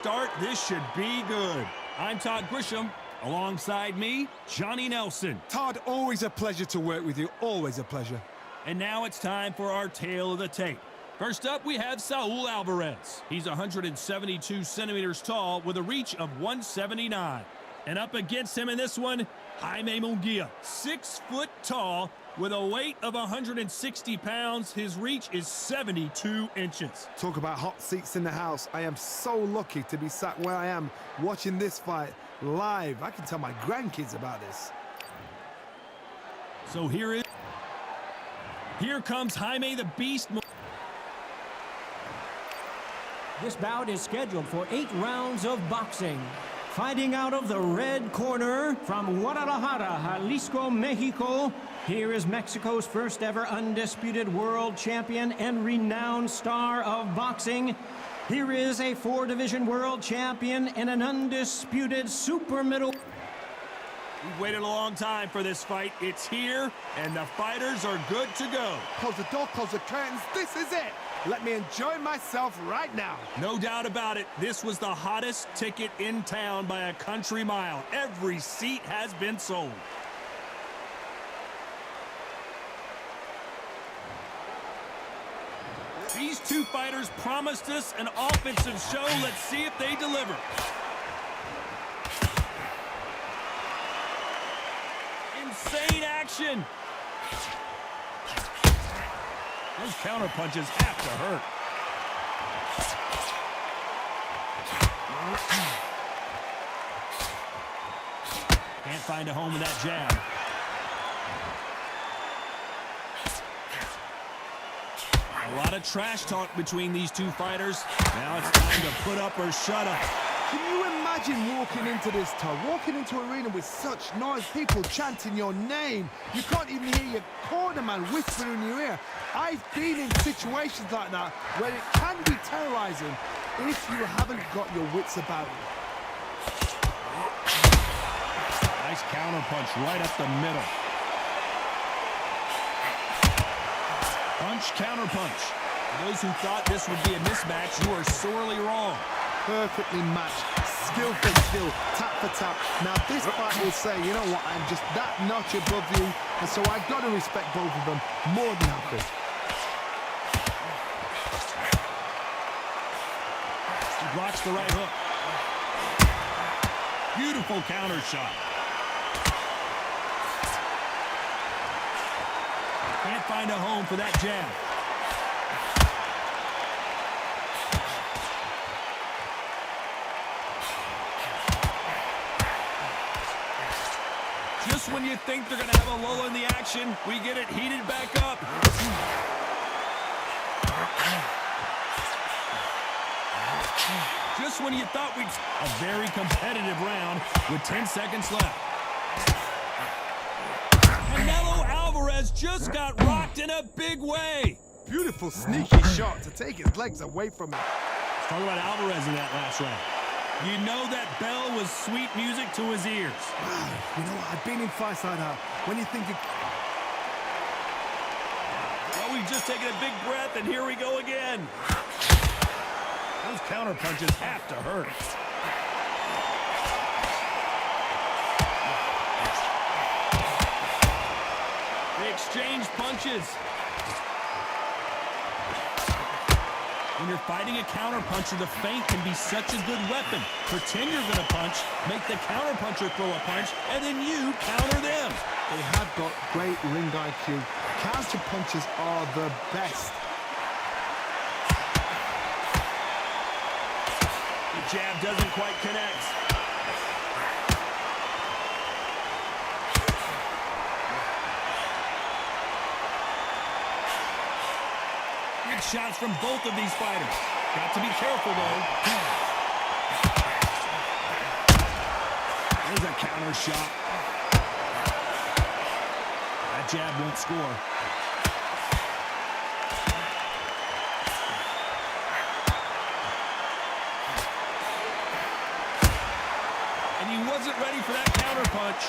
Start, this should be good. I'm Todd Grisham. Alongside me, Johnny Nelson. Todd, always a pleasure to work with you. Always a pleasure. And now it's time for our tale of the tape. First up, we have Saul Alvarez. He's 172 centimeters tall with a reach of 179. And up against him in this one, Jaime Munguia, 6 foot tall with a weight of 160 pounds. His reach is 72 inches. Talk about hot seats in the house. I am so lucky to be sat where I am watching this fight live. I can tell my grandkids about this. So here comes Jaime the Beast. This bout is scheduled for 8 rounds of boxing. Fighting out of the red corner from Guadalajara, Jalisco, Mexico, here is Mexico's first ever undisputed world champion and renowned star of boxing. Here is a 4-division world champion and an undisputed super middle. We've waited a long time for this fight. It's here, and the fighters are good to go. Close the door, close the curtains. This is it. Let me enjoy myself right now. No doubt about it. This was the hottest ticket in town by a country mile. Every seat has been sold. These two fighters promised us an offensive show. Let's see if they deliver. Insane action. Those counter punches have to hurt. Can't find a home with that jab. A lot of trash talk between these two fighters. Now it's time to put up or shut up. Can you imagine walking into this, Todd? Walking into an arena with such noise, people chanting your name. You can't even hear your corner man whispering in your ear. I've been in situations like that where it can be terrorizing if you haven't got your wits about you. Nice counter punch right up the middle. Punch, counter punch. For those who thought this would be a mismatch, you are sorely wrong. Perfectly matched, skill for skill, tap for tap. Now this fight will say, you know what, I'm just that notch above you, and so I've got to respect both of them more than I could. He blocks the right hook. Beautiful counter shot. Can't find a home for that jab. Just when you think they're going to have a lull in the action, we get it heated back up. Just when you thought we'd... A very competitive round with 10 seconds left. Canelo Alvarez just got rocked in a big way. Beautiful sneaky shot to take his legs away from him. Let's talk about Alvarez in that last round. You know that bell was sweet music to his ears. Wow, you know what? I've been in fights like that. When you think... Well, we've just taken a big breath, and here we go again. Those counter punches have to hurt. They exchange punches. When you're fighting a counterpuncher, the feint can be such a good weapon. Pretend you're going to punch, make the counterpuncher throw a punch, and then you counter them. They have got great ring IQ. Counter punches are the best. The jab doesn't quite connect. Good shots from both of these fighters. Got to be careful, though. There's a counter shot. That jab won't score. And he wasn't ready for that counter punch.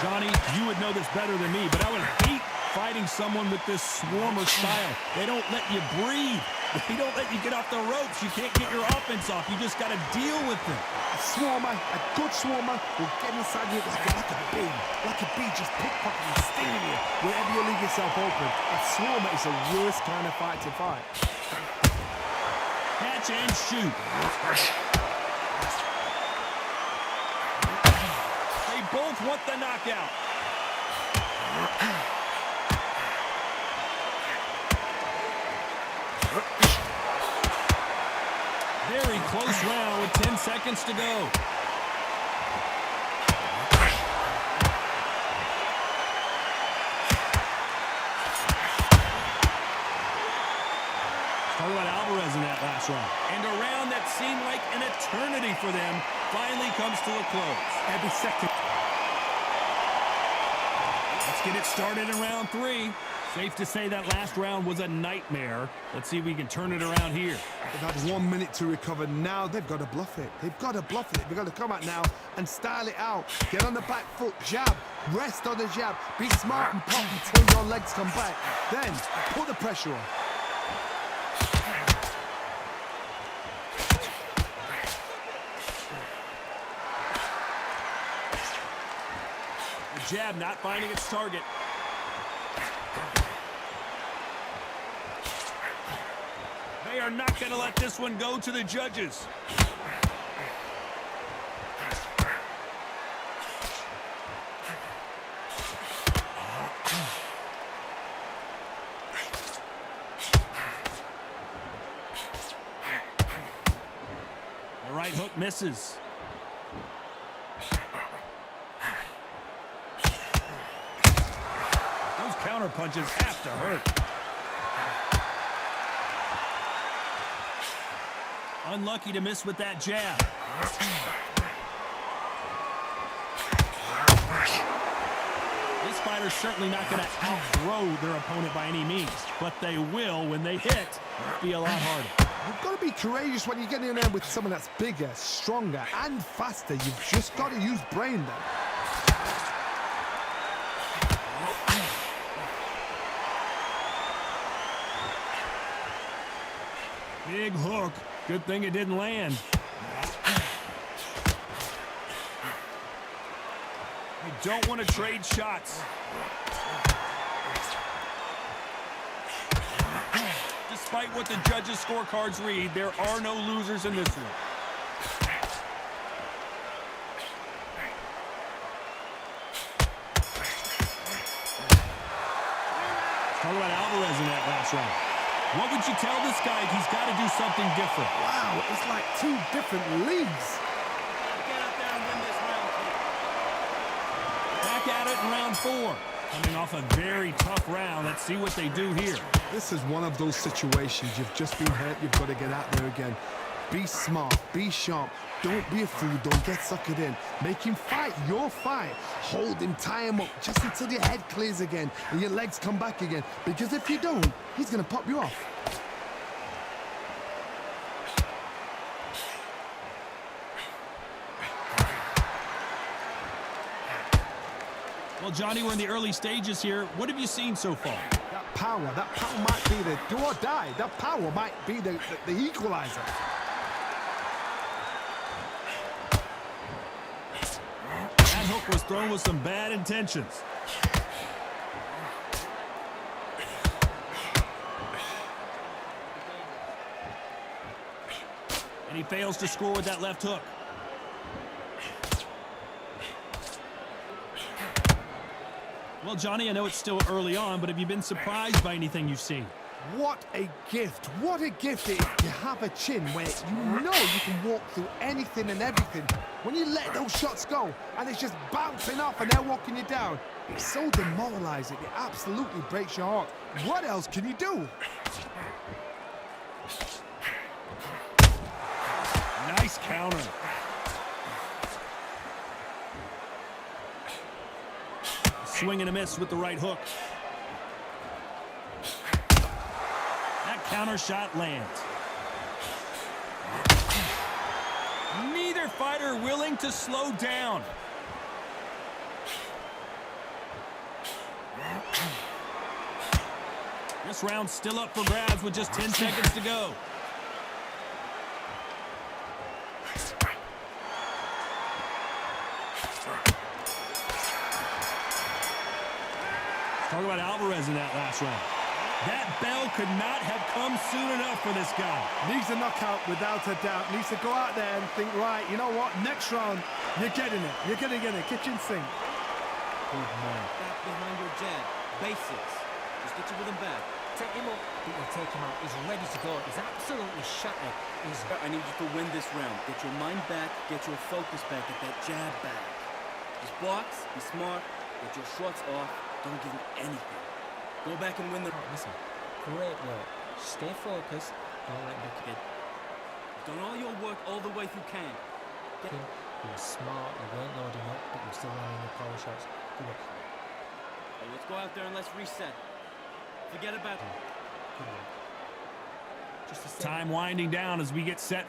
Johnny, you would know this better than me, but I would hate fighting someone with this swarmer style. They don't let you breathe. They don't let you get off the ropes. You can't get your offense off. You just got to deal with them. A swarmer, a good swarmer, will get inside you like a bee, just pickpocketing, stinging you wherever you leave yourself open. A swarmer is the worst kind of fight to fight. Catch and shoot. They both want the knockout. Very close round with 10 seconds to go. Talk about Alvarez in that last round. And a round that seemed like an eternity for them finally comes to a close. Every second. Let's get it started in round 3. Safe to say that last round was a nightmare. Let's see if we can turn it around here. They've had 1 minute to recover. Now they've got to bluff it. They've got to bluff it. They've got to come out now and style it out. Get on the back foot, jab, rest on the jab. Be smart and pop until your legs come back. Then put the pressure on. The jab not finding its target. They are not going to let this one go to the judges. The right hook misses. Those counter punches have to hurt. Unlucky to miss with that jab. This fighter's certainly not going to outthrow their opponent by any means, but they will, when they hit, be a lot harder. You've got to be courageous when you get in there with someone that's bigger, stronger, and faster. You've just got to use brain then. Big hook. Good thing it didn't land. You don't want to trade shots. Despite what the judges' scorecards read, there are no losers in this one. Talk about Alvarez in that last round. What would you tell this guy? He's got to do something different. Wow, it's like 2 different leagues. Get out there and win this round. Back at it in round 4. Coming off a very tough round. Let's see what they do here. This is one of those situations. You've just been hurt. You've got to get out there again. Be smart. Be sharp. Don't be a fool. Don't get suckered in. Make him fight your fight. Hold him, tie him up just until your head clears again and your legs come back again. Because if you don't, he's going to pop you off. Well, Johnny, we're in the early stages here. What have you seen so far? That power might be the do or die. That power might be the equalizer. That hook was thrown with some bad intentions. And he fails to score with that left hook. Well, Johnny, I know it's still early on, but have you been surprised by anything you've seen? What a gift. What a gift it is to have a chin where you know you can walk through anything and everything. When you let those shots go and it's just bouncing off and they're walking you down, it's so demoralizing. It absolutely breaks your heart. What else can you do? Nice counter. Swing and a miss with the right hook. That counter shot lands. Neither fighter willing to slow down. This round's still up for grabs with just 10 seconds to go. Talk about Alvarez in that last round. That bell could not have come soon enough for this guy. Needs a knockout without a doubt. Needs to go out there and think, right, you know what? Next round, you're getting it. You're going to get it. Kitchen sink. Good man. Back behind your jab. Basics. Just get your rhythm back. Take him up. People take him out. He's ready to go. He's absolutely shattered. I need you to win this round. Get your mind back. Get your focus back. Get that jab back. Just box. Be smart. Get your shots off. Don't give him anything. Go back and win the... Listen, great work. Stay focused. Don't let me kid. You've done all your work all the way through camp. You were smart, you weren't loading up, but you're still running your power shots. Good work. Well, let's go out there and let's reset. Forget about it. Good work. Just Time winding down as we get set.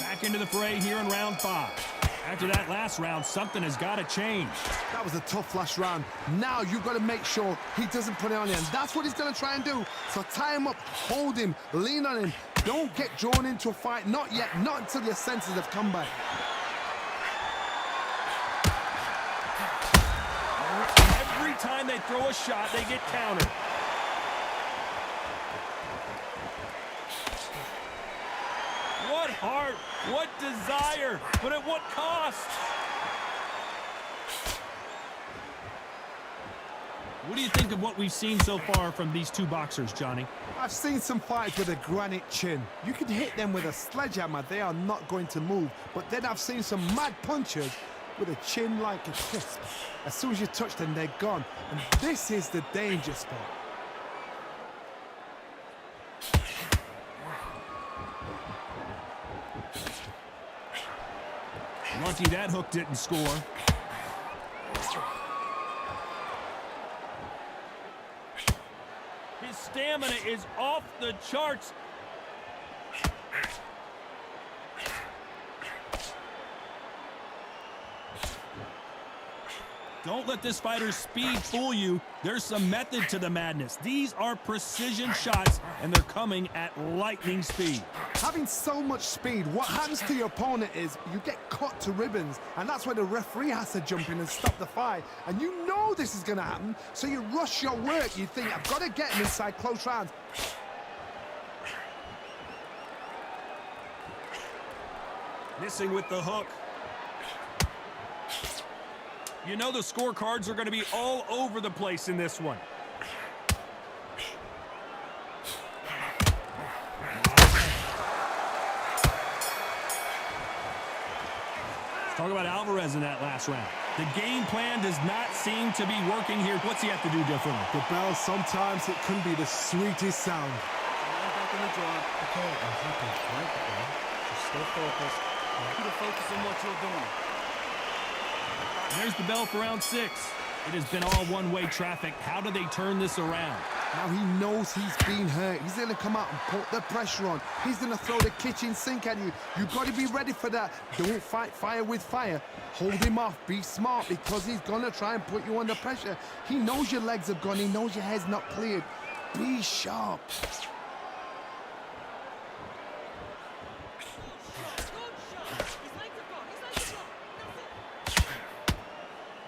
Back into the fray here in round 5. After that last round, something has got to change. That was a tough last round. Now you've got to make sure he doesn't put it on you, and that's what he's going to try and do. So tie him up, hold him, lean on him. Don't get drawn into a fight. Not yet. Not until your senses have come back. Every time they throw a shot, they get countered. What heart, what desire, but at what cost? What do you think of what we've seen so far from these two boxers, Johnny? I've seen some fights with a granite chin. You could hit them with a sledgehammer, they are not going to move. But then I've seen some mad punchers with a chin like a crisp. As soon as you touch them, they're gone. And this is the danger spot. Lucky that hook didn't score. His stamina is off the charts. Don't let this fighter's speed fool you. There's some method to the madness. These are precision shots, and they're coming at lightning speed. Having so much speed, what happens to your opponent is you get cut to ribbons, and that's where the referee has to jump in and stop the fight. And you know this is going to happen, so you rush your work. You think, I've got to get him inside close rounds. Missing with the hook. You know the scorecards are going to be all over the place in this one. Let's talk about Alvarez in that last round. The game plan does not seem to be working here. What's he have to do differently? The bell, sometimes it can be the sweetest sound. Back in the draw. Okay, I'm happy. Right there. Just stay focused. Keep the focus on what you're doing. There's the bell for round 6. It has been all one-way traffic. How do they turn this around? Now he knows he's been hurt. He's going to come out and put the pressure on. He's going to throw the kitchen sink at you. You've got to be ready for that. Don't fight fire with fire. Hold him off. Be smart, because he's going to try and put you under pressure. He knows your legs have gone. He knows your head's not cleared. Be sharp.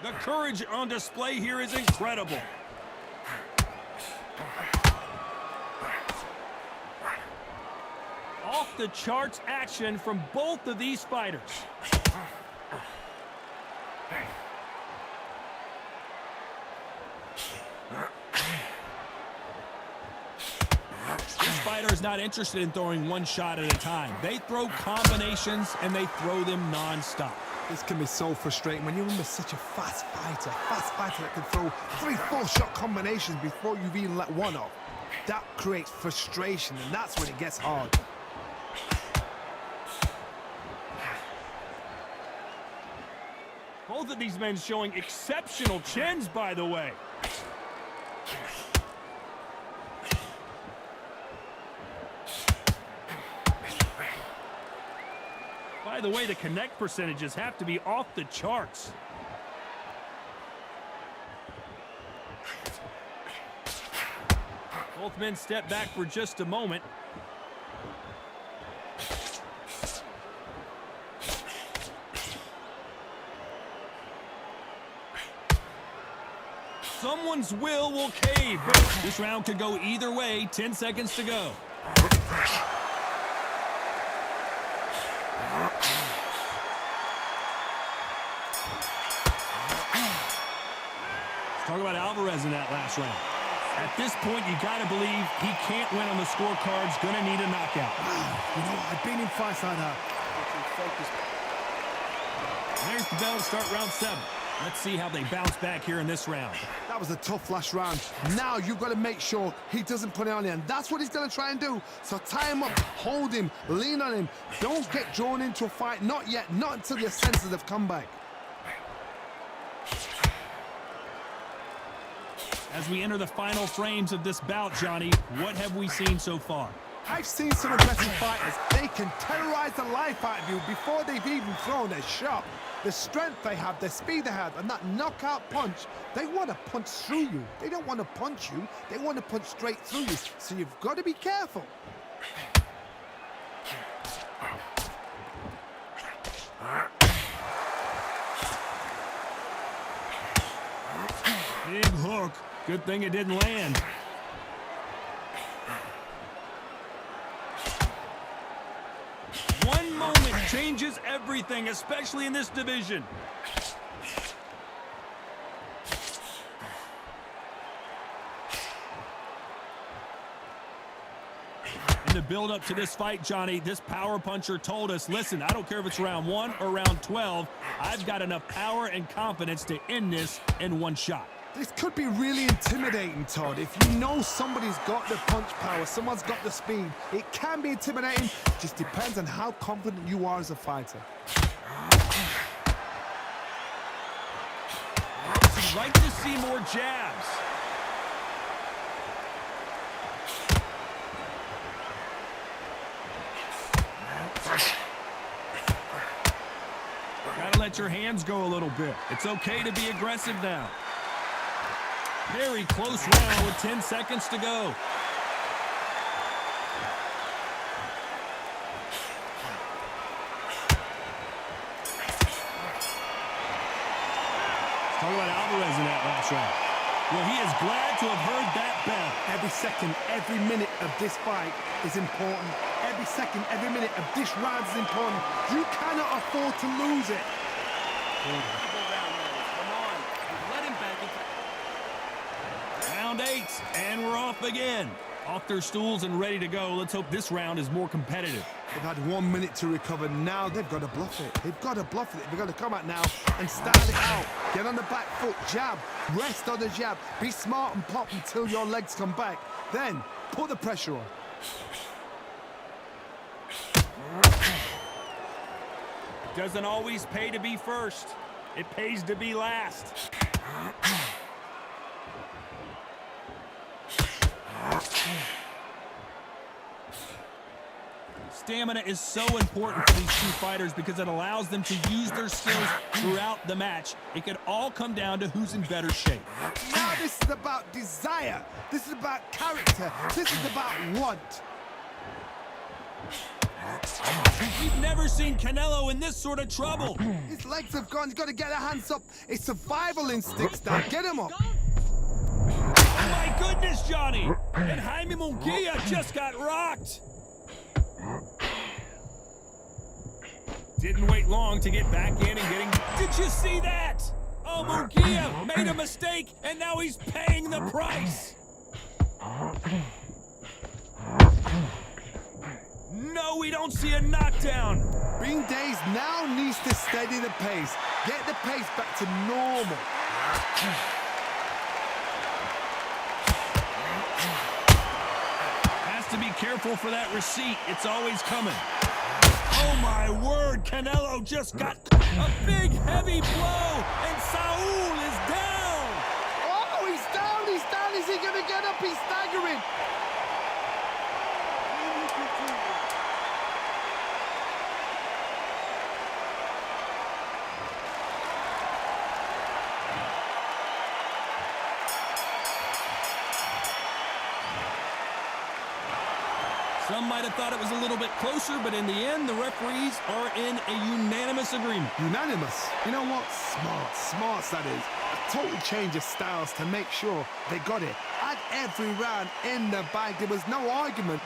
The courage on display here is incredible. Off the charts action from both of these fighters. This fighter is not interested in throwing one shot at a time. They throw combinations and they throw them non-stop. This can be so frustrating when you're under such a fast fighter that can throw 3-4 shot combinations before you've even let one off. That creates frustration, and that's when it gets hard. Both of these men showing exceptional chins, by the way. By the way, the connect percentages have to be off the charts. Both men step back for just a moment. Someone's will cave. This round could go either way. 10 seconds to go. Talk about Alvarez in that last round. At this point, you got to believe he can't win on the scorecards. Going to need a knockout. You know, I've been in fights like that. There's the bell to start round 7. Let's see how they bounce back here in this round. That was a tough last round. Now you've got to make sure he doesn't put it on you, and that's what he's going to try and do. So tie him up, hold him, lean on him. Don't get drawn into a fight. Not yet. Not until your senses have come back. As we enter the final frames of this bout, Johnny, what have we seen so far? I've seen some aggressive fighters. They can terrorize the life out of you before they've even thrown a shot. The strength they have, the speed they have, and that knockout punch, they want to punch through you. They don't want to punch you. They want to punch straight through you. So you've got to be careful. Big hook. Good thing it didn't land. One moment changes everything, especially in this division. In the build-up to this fight, Johnny, this power puncher told us, listen, I don't care if it's round 1 or round 12, I've got enough power and confidence to end this in one shot. This could be really intimidating, Todd. If you know somebody's got the punch power, someone's got the speed, it can be intimidating. Just depends on how confident you are as a fighter. I'd like to see more jabs. Gotta let your hands go a little bit. It's okay to be aggressive now. Very close round with 10 seconds to go. Talk about Alvarez in that last round. Well, he is glad to have heard that bell. Every second, every minute of this fight is important. Every second, every minute of this round is important. You cannot afford to lose it. Round 8, and we're off again. Off their stools and ready to go. Let's hope this round is more competitive. They've had 1 minute to recover. Now they've got to bluff it. They've got to bluff it. They've got to come out now and start it out. Get on the back foot, jab, rest on the jab. Be smart and pop until your legs come back. Then put the pressure on. Doesn't always pay to be first. It pays to be last. Stamina is so important for these two fighters because it allows them to use their skills throughout the match. It could all come down to who's in better shape. Now this is about desire. This is about character. This is about want. We've never seen Canelo in this sort of trouble. His legs have gone. He's got to get the hands up. It's survival instincts now. Get him up. Oh my goodness, Johnny! And Jaime Munguia just got rocked. Didn't wait long to get back in and getting... Did you see that? Oh, Munguia made a mistake, and now he's paying the price. No, we don't see a knockdown. Bing Days now needs to steady the pace. Get the pace back to normal. Has to be careful for that receipt. It's always coming. Oh, my word. Canelo just got a big, heavy blow, and Saul is down. Oh, he's down. He's down. Is he going to get up? He's staggering. Some might have thought it was a little bit closer, but in the end, the referees are in a unanimous agreement. Unanimous? You know what? Smarts that is. A total change of styles to make sure they got it. At every round in the bag, there was no argument.